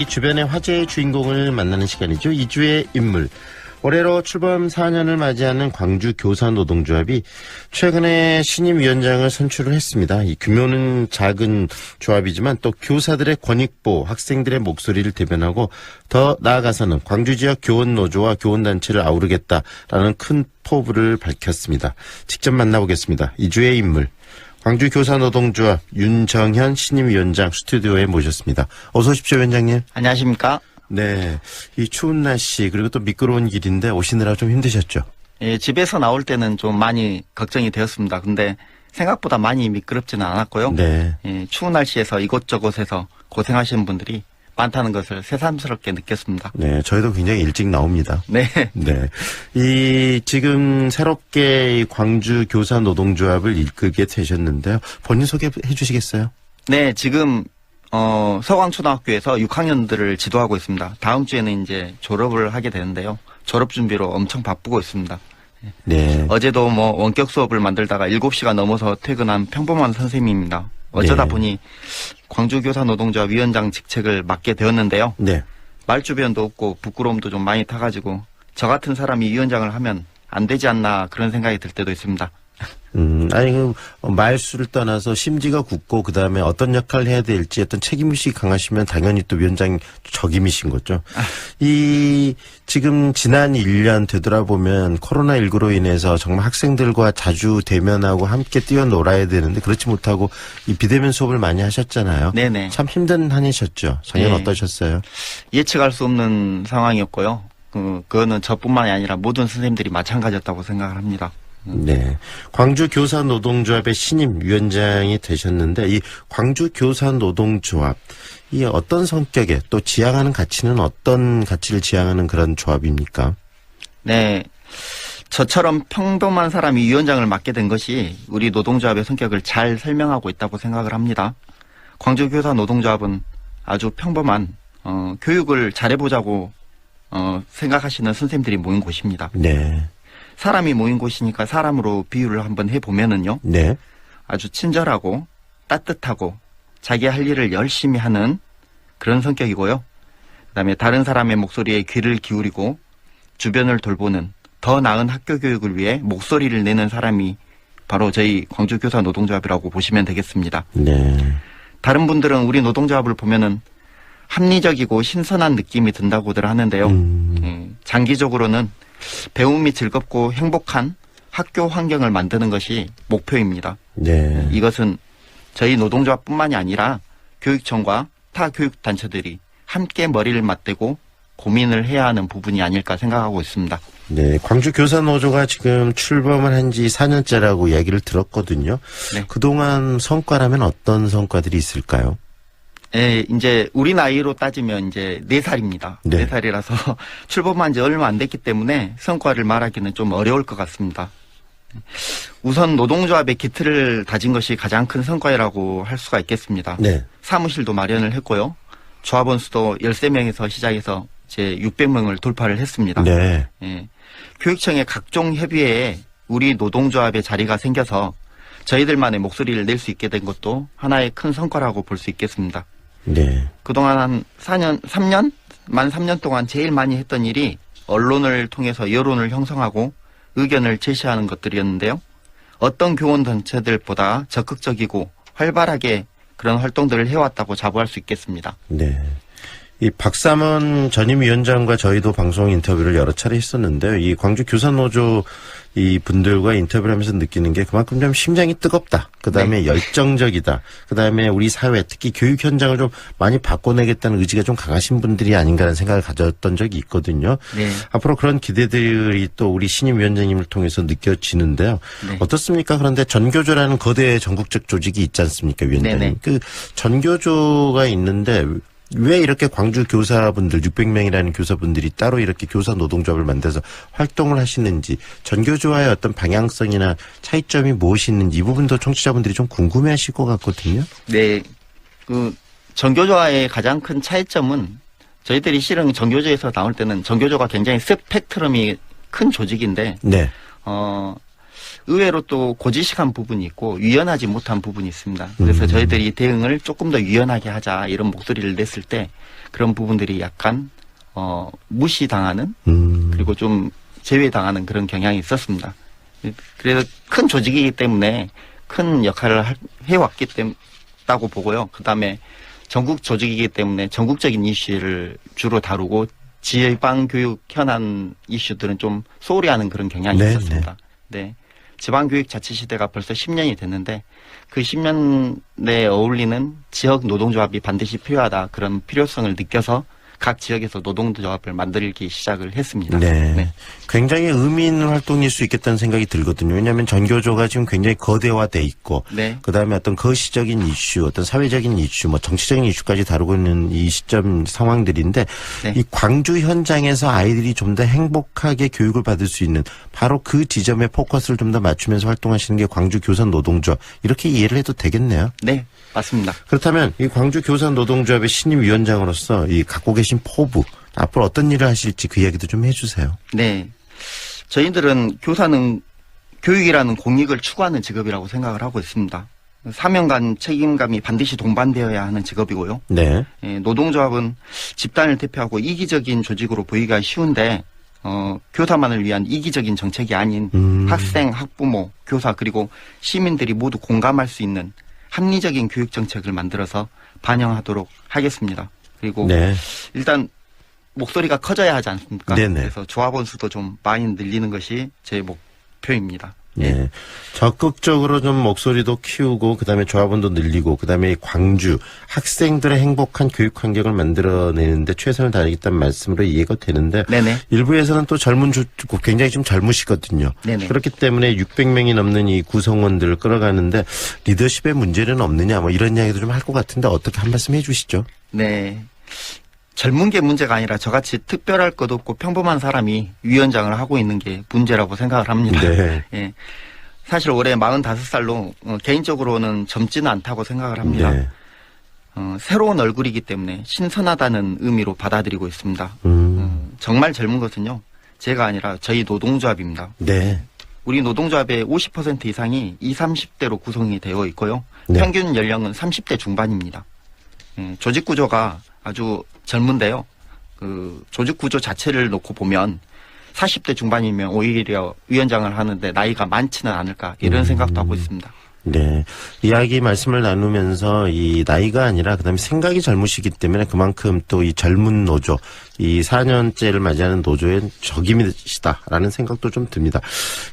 이 주변의 화제의 주인공을 만나는 시간이죠. 2주의 인물. 올해로 출범 4년을 맞이하는 광주 교사노동조합이 최근에 신임위원장을 선출을 했습니다. 이 규모는 작은 조합이지만 또 교사들의 권익보, 학생들의 목소리를 대변하고 더 나아가서는 광주 지역 교원노조와 교원단체를 아우르겠다라는 큰 포부를 밝혔습니다. 직접 만나보겠습니다. 2주의 인물. 광주 교사노동조합 윤정현 신임위원장 스튜디오에 모셨습니다. 어서 오십시오, 위원장님. 안녕하십니까? 네. 이 추운 날씨 그리고 또 미끄러운 길인데 오시느라 좀 힘드셨죠? 예, 집에서 나올 때는 좀 많이 걱정이 되었습니다. 근데 생각보다 많이 미끄럽지는 않았고요. 네. 예, 추운 날씨에서 이곳저곳에서 고생하시는 분들이 많다는 것을 새삼스럽게 느꼈습니다. 네. 저희도 굉장히 일찍 나옵니다. 네. 네. 이 지금 새롭게 이 광주 교사노동조합을 이끌게 되셨는데요. 본인 소개해 주시겠어요? 네, 지금 서광초등학교에서 6학년들을 지도하고 있습니다. 다음 주에는 이제 졸업을 하게 되는데요. 졸업 준비로 엄청 바쁘고 있습니다. 네. 어제도 원격 수업을 만들다가 7시가 넘어서 퇴근한 평범한 선생님입니다. 어쩌다 네. 보니 광주교사노동조합 위원장 직책을 맡게 되었는데요. 네. 말주변도 없고 부끄러움도 좀 많이 타가지고 저 같은 사람이 위원장을 하면 안 되지 않나 그런 생각이 들 때도 있습니다. 아니, 말수를 떠나서 심지가 굳고, 그 다음에 어떤 역할을 해야 될지 어떤 책임의식이 강하시면 당연히 또 위원장 적임이신 거죠. 지금 지난 1년 되돌아보면 코로나19로 인해서 정말 학생들과 자주 대면하고 함께 뛰어놀아야 되는데 그렇지 못하고 이 비대면 수업을 많이 하셨잖아요. 네네. 참 힘든 한 해셨죠. 작년 네. 어떠셨어요? 예측할 수 없는 상황이었고요. 그거는 저뿐만이 아니라 모든 선생님들이 마찬가지였다고 생각을 합니다. 네. 광주 교사노동조합의 신임 위원장이 되셨는데 이 광주 교사노동조합 이 어떤 성격에 또 지향하는 가치는 어떤 가치를 지향하는 그런 조합입니까? 네. 저처럼 평범한 사람이 위원장을 맡게 된 것이 우리 노동조합의 성격을 잘 설명하고 있다고 생각을 합니다. 광주교사노동조합은 아주 평범한 교육을 잘해보자고 생각하시는 선생님들이 모인 곳입니다. 네. 사람이 모인 곳이니까 사람으로 비유를 한번 해보면은요. 네. 아주 친절하고 따뜻하고 자기 할 일을 열심히 하는 그런 성격이고요. 그다음에 다른 사람의 목소리에 귀를 기울이고 주변을 돌보는 더 나은 학교 교육을 위해 목소리를 내는 사람이 바로 저희 광주교사노동조합이라고 보시면 되겠습니다. 네. 다른 분들은 우리 노동조합을 보면은 합리적이고 신선한 느낌이 든다고들 하는데요. 장기적으로는 배움이 즐겁고 행복한 학교 환경을 만드는 것이 목표입니다. 네. 이것은 저희 노동조합뿐만이 아니라 교육청과 타 교육단체들이 함께 머리를 맞대고 고민을 해야 하는 부분이 아닐까 생각하고 있습니다. 네. 광주 교사노조가 지금 출범을 한 지 4년째라고 얘기를 들었거든요. 네. 그동안 성과라면 어떤 성과들이 있을까요? 예, 이제 우리 나이로 따지면 이제 4살입니다. 네. 4살이라서 출범한 지 얼마 안 됐기 때문에 성과를 말하기는 좀 어려울 것 같습니다. 우선 노동조합의 기틀을 다진 것이 가장 큰 성과라고 할 수가 있겠습니다. 네. 사무실도 마련을 했고요. 조합원 수도 13명에서 시작해서 이제 600명을 돌파를 했습니다. 네. 예. 교육청의 각종 협의회에 우리 노동조합의 자리가 생겨서 저희들만의 목소리를 낼 수 있게 된 것도 하나의 큰 성과라고 볼 수 있겠습니다. 네. 그동안 한 3년 동안 제일 많이 했던 일이 언론을 통해서 여론을 형성하고 의견을 제시하는 것들이었는데요. 어떤 교원 단체들보다 적극적이고 활발하게 그런 활동들을 해왔다고 자부할 수 있겠습니다. 네. 이 박삼원 전임위원장과 저희도 방송 인터뷰를 여러 차례 했었는데요. 이 광주 교사노조 이 분들과 인터뷰를 하면서 느끼는 게 그만큼 좀 심장이 뜨겁다. 그다음에 네. 열정적이다. 그다음에 우리 사회 특히 교육 현장을 좀 많이 바꿔내겠다는 의지가 좀 강하신 분들이 아닌가라는 생각을 가졌던 적이 있거든요. 네. 앞으로 그런 기대들이 또 우리 신임 위원장님을 통해서 느껴지는데요. 네. 어떻습니까? 그런데 전교조라는 거대 전국적 조직이 있지 않습니까, 위원장님? 네네. 그 전교조가 있는데 왜 이렇게 광주 교사분들 600명이라는 교사분들이 따로 이렇게 교사 노동조합을 만들어서 활동을 하시는지 전교조와의 어떤 방향성이나 차이점이 무엇이 있는지 이 부분도 청취자분들이 좀 궁금해하실 것 같거든요. 네. 그 전교조와의 가장 큰 차이점은 저희들이 실은 전교조에서 나올 때는 전교조가 굉장히 스펙트럼이 큰 조직인데 네. 의외로 또 고지식한 부분이 있고 유연하지 못한 부분이 있습니다. 그래서 저희들이 대응을 조금 더 유연하게 하자 이런 목소리를 냈을 때 그런 부분들이 약간 무시당하는 그리고 좀 제외당하는 그런 경향이 있었습니다. 그래서 큰 조직이기 때문에 큰 역할을 해왔기 때문이라고 보고요. 그다음에 전국 조직이기 때문에 전국적인 이슈를 주로 다루고 지방 교육 현안 이슈들은 좀 소홀히 하는 그런 경향이 네, 있었습니다. 네. 지방 교육 자치 시대가 벌써 10년이 됐는데 그 10년에 어울리는 지역 노동조합이 반드시 필요하다. 그런 필요성을 느껴서 각 지역에서 노동조합을 만들기 시작을 했습니다. 네. 네. 굉장히 의미 있는 활동일 수 있겠다는 생각이 들거든요. 왜냐하면 전교조가 지금 굉장히 거대화돼 있고, 네. 그다음에 어떤 거시적인 이슈, 어떤 사회적인 이슈, 뭐 정치적인 이슈까지 다루고 있는 이 시점 상황들인데, 네. 이 광주 현장에서 아이들이 좀 더 행복하게 교육을 받을 수 있는 바로 그 지점에 포커스를 좀 더 맞추면서 활동하시는 게 광주 교산 노동조합, 이렇게 이해를 해도 되겠네요. 네. 맞습니다. 그렇다면 이 광주 교산 노동조합의 신임 위원장으로서 이 갖고 계신 포부, 앞으로 어떤 일을 하실지 그 이야기도 좀 해주세요. 네. 저희들은 교사는 교육이라는 공익을 추구하는 직업이라고 생각을 하고 있습니다. 사명감, 책임감이 반드시 동반되어야 하는 직업이고요. 네. 예, 노동조합은 집단을 대표하고 이기적인 조직으로 보기가 쉬운데 교사만을 위한 이기적인 정책이 아닌 학생, 학부모, 교사 그리고 시민들이 모두 공감할 수 있는 합리적인 교육 정책을 만들어서 반영하도록 하겠습니다. 그리고 네. 일단 목소리가 커져야 하지 않습니까? 네네. 그래서 조합원 수도 좀 많이 늘리는 것이 제 목표입니다. 네. 적극적으로 좀 목소리도 키우고, 그 다음에 조합원도 늘리고, 그 다음에 광주 학생들의 행복한 교육 환경을 만들어내는데 최선을 다하겠다는 말씀으로 이해가 되는데, 네네. 일부에서는 또 굉장히 좀 젊으시거든요. 네네. 그렇기 때문에 600명이 넘는 이 구성원들을 끌어가는데 리더십의 문제는 없느냐, 뭐 이런 이야기도 좀 할 것 같은데 어떻게 한 말씀 해주시죠? 네. 젊은 게 문제가 아니라 저같이 특별할 것 없고 평범한 사람이 위원장을 하고 있는 게 문제라고 생각을 합니다. 네. 예. 사실 올해 45살로 개인적으로는 젊지는 않다고 생각을 합니다. 네. 새로운 얼굴이기 때문에 신선하다는 의미로 받아들이고 있습니다. 정말 젊은 것은요. 제가 아니라 저희 노동조합입니다. 네. 우리 노동조합의 50% 이상이 20, 30대로 구성이 되어 있고요. 네. 평균 연령은 30대 중반입니다. 조직 구조가 아주 젊은데요. 그 조직 구조 자체를 놓고 보면 40대 중반이면 오히려 위원장을 하는데 나이가 많지는 않을까 이런 생각도 하고 있습니다. 네. 이야기 말씀을 나누면서 이 나이가 아니라 그다음에 생각이 젊으시기 때문에 그만큼 또 이 젊은 노조, 이 4년째를 맞이하는 노조의 적임이시다라는 생각도 좀 듭니다.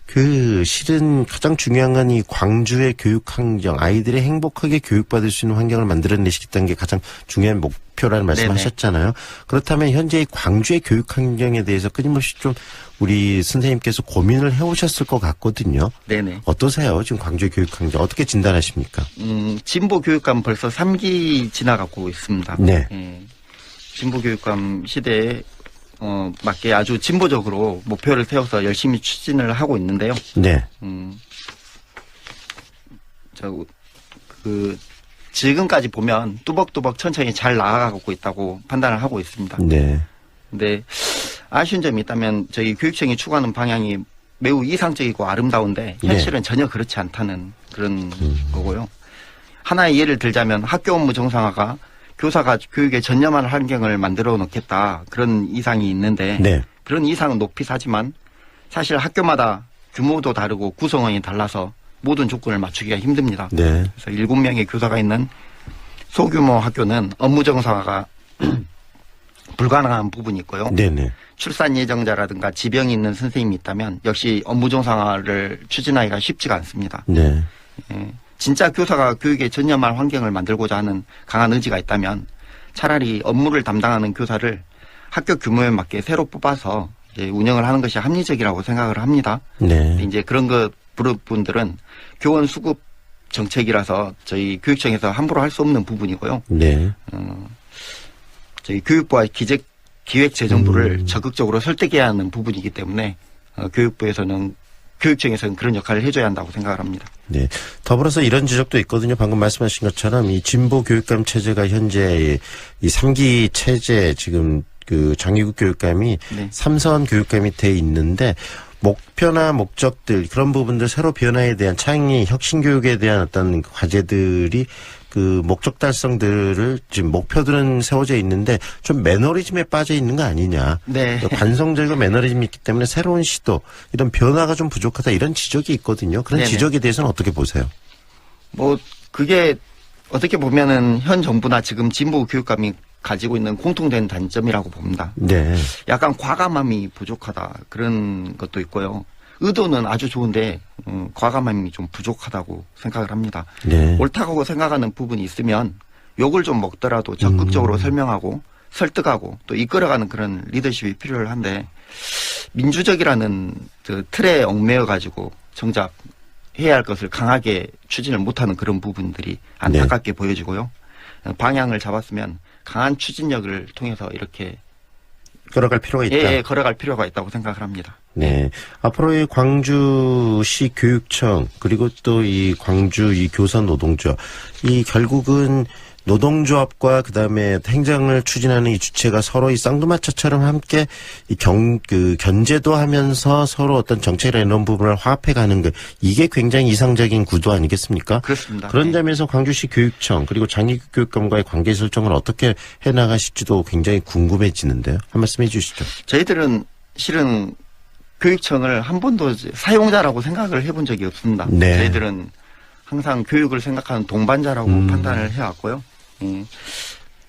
그 실은 가장 중요한 건 이 광주의 교육 환경, 아이들이 행복하게 교육받을 수 있는 환경을 만들어내시겠다는 게 가장 중요한 목표라는 말씀하셨잖아요. 그렇다면 현재 이 광주의 교육 환경에 대해서 끊임없이 좀 우리 선생님께서 고민을 해오셨을 것 같거든요. 네네. 어떠세요? 지금 광주의 교육 환경 어떻게 진단하십니까? 진보 교육감 벌써 3기 지나가고 있습니다. 네. 예. 진보 교육감 시대에 맞게 아주 진보적으로 목표를 세워서 열심히 추진을 하고 있는데요. 네. 지금까지 보면 뚜벅뚜벅 천천히 잘 나아가고 있다고 판단을 하고 있습니다. 네. 근데 아쉬운 점이 있다면 저희 교육청이 추구하는 방향이 매우 이상적이고 아름다운데 현실은 전혀 그렇지 않다는 그런 거고요. 하나의 예를 들자면 학교 업무 정상화가 교사가 교육에 전념한 환경을 만들어 놓겠다 그런 이상이 있는데 네. 그런 이상은 높이 사지만 사실 학교마다 규모도 다르고 구성원이 달라서 모든 조건을 맞추기가 힘듭니다. 네. 그래서 7명의 교사가 있는 소규모 학교는 업무 정상화가 불가능한 부분이 있고요. 네네. 출산 예정자라든가 지병이 있는 선생님이 있다면 역시 업무 정상화를 추진하기가 쉽지가 않습니다. 네. 예, 진짜 교사가 교육에 전념할 환경을 만들고자 하는 강한 의지가 있다면 차라리 업무를 담당하는 교사를 학교 규모에 맞게 새로 뽑아서 이제 운영을 하는 것이 합리적이라고 생각을 합니다. 네. 이제 그런 부분들은 교원 수급 정책이라서 저희 교육청에서 함부로 할 수 없는 부분이고요. 네. 저희 교육부와 기획재정부를 적극적으로 설득해야 하는 부분이기 때문에 교육부에서는 교육청에서는 그런 역할을 해줘야 한다고 생각을 합니다. 네. 더불어서 이런 지적도 있거든요. 방금 말씀하신 것처럼 이 진보 교육감 체제가 현재 이 3기 체제 지금 그 장의국 교육감이 네. 3선 교육감이 돼 있는데 목표나 목적들 그런 부분들 새로 변화에 대한 창의 혁신 교육에 대한 어떤 과제들이 그 목적 달성들을 지금 목표들은 세워져 있는데 좀 매너리즘에 빠져 있는 거 아니냐. 네. 관성적이고 매너리즘이 있기 때문에 새로운 시도 이런 변화가 좀 부족하다 이런 지적이 있거든요. 그런 네네. 지적에 대해서는 어떻게 보세요? 뭐 그게 어떻게 보면은 현 정부나 지금 진보 교육감이 가지고 있는 공통된 단점이라고 봅니다. 네. 약간 과감함이 부족하다 그런 것도 있고요. 의도는 아주 좋은데 과감함이 좀 부족하다고 생각을 합니다. 네. 옳다고 생각하는 부분이 있으면 욕을 좀 먹더라도 적극적으로 설명하고 설득하고 또 이끌어가는 그런 리더십이 필요한데 민주적이라는 그 틀에 얽매여 가지고 정작 해야 할 것을 강하게 추진을 못하는 그런 부분들이 안타깝게 보여지고요. 방향을 잡았으면 강한 추진력을 통해서 이렇게 걸어갈 필요가 있다. 예, 걸어갈 필요가 있다고 생각을 합니다. 네. 앞으로의 광주시 교육청 그리고 또 이 광주 이 교사 노동조합 이 결국은 노동조합과 그다음에 행정을 추진하는 이 주체가 서로 이 쌍두마차처럼 함께 이 견제도 하면서 서로 어떤 정책이나 이런 부분을 화합해 가는 것 이게 굉장히 이상적인 구도 아니겠습니까? 그렇습니다. 그런 네. 점에서 광주시 교육청 그리고 장애교육감과의 관계 설정을 어떻게 해 나가실지도 굉장히 궁금해지는데요. 한 말씀 해 주시죠. 저희들은 실은 교육청을 한 번도 사용자라고 생각을 해본 적이 없습니다. 네. 저희들은 항상 교육을 생각하는 동반자라고 판단을 해왔고요.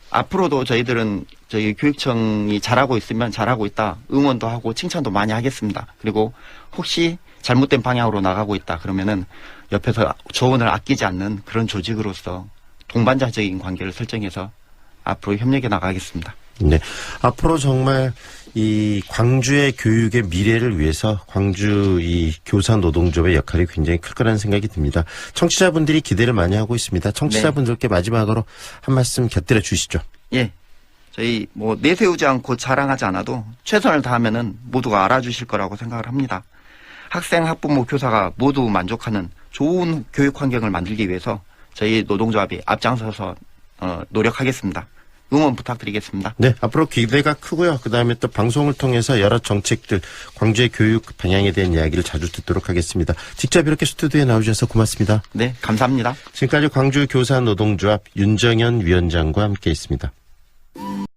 앞으로도 저희들은 저희 교육청이 잘하고 있으면 잘하고 있다 응원도 하고 칭찬도 많이 하겠습니다. 그리고 혹시 잘못된 방향으로 나가고 있다 그러면은 옆에서 조언을 아끼지 않는 그런 조직으로서 동반자적인 관계를 설정해서 앞으로 협력해 나가겠습니다. 네. 앞으로 정말 이 광주의 교육의 미래를 위해서 광주 이 교사 노동조합의 역할이 굉장히 클 거라는 생각이 듭니다. 청취자분들이 기대를 많이 하고 있습니다. 청취자분들께 마지막으로 한 말씀 곁들여 주시죠. 예. 저희 뭐 내세우지 않고 자랑하지 않아도 최선을 다하면은 모두가 알아주실 거라고 생각을 합니다. 학생, 학부모, 교사가 모두 만족하는 좋은 교육 환경을 만들기 위해서 저희 노동조합이 앞장서서 노력하겠습니다. 응원 부탁드리겠습니다. 네, 앞으로 기대가 크고요. 그다음에 또 방송을 통해서 여러 정책들, 광주의 교육 방향에 대한 이야기를 자주 듣도록 하겠습니다. 직접 이렇게 스튜디오에 나오셔서 고맙습니다. 네, 감사합니다. 지금까지 광주 교사 노동조합 윤정현 위원장과 함께했습니다.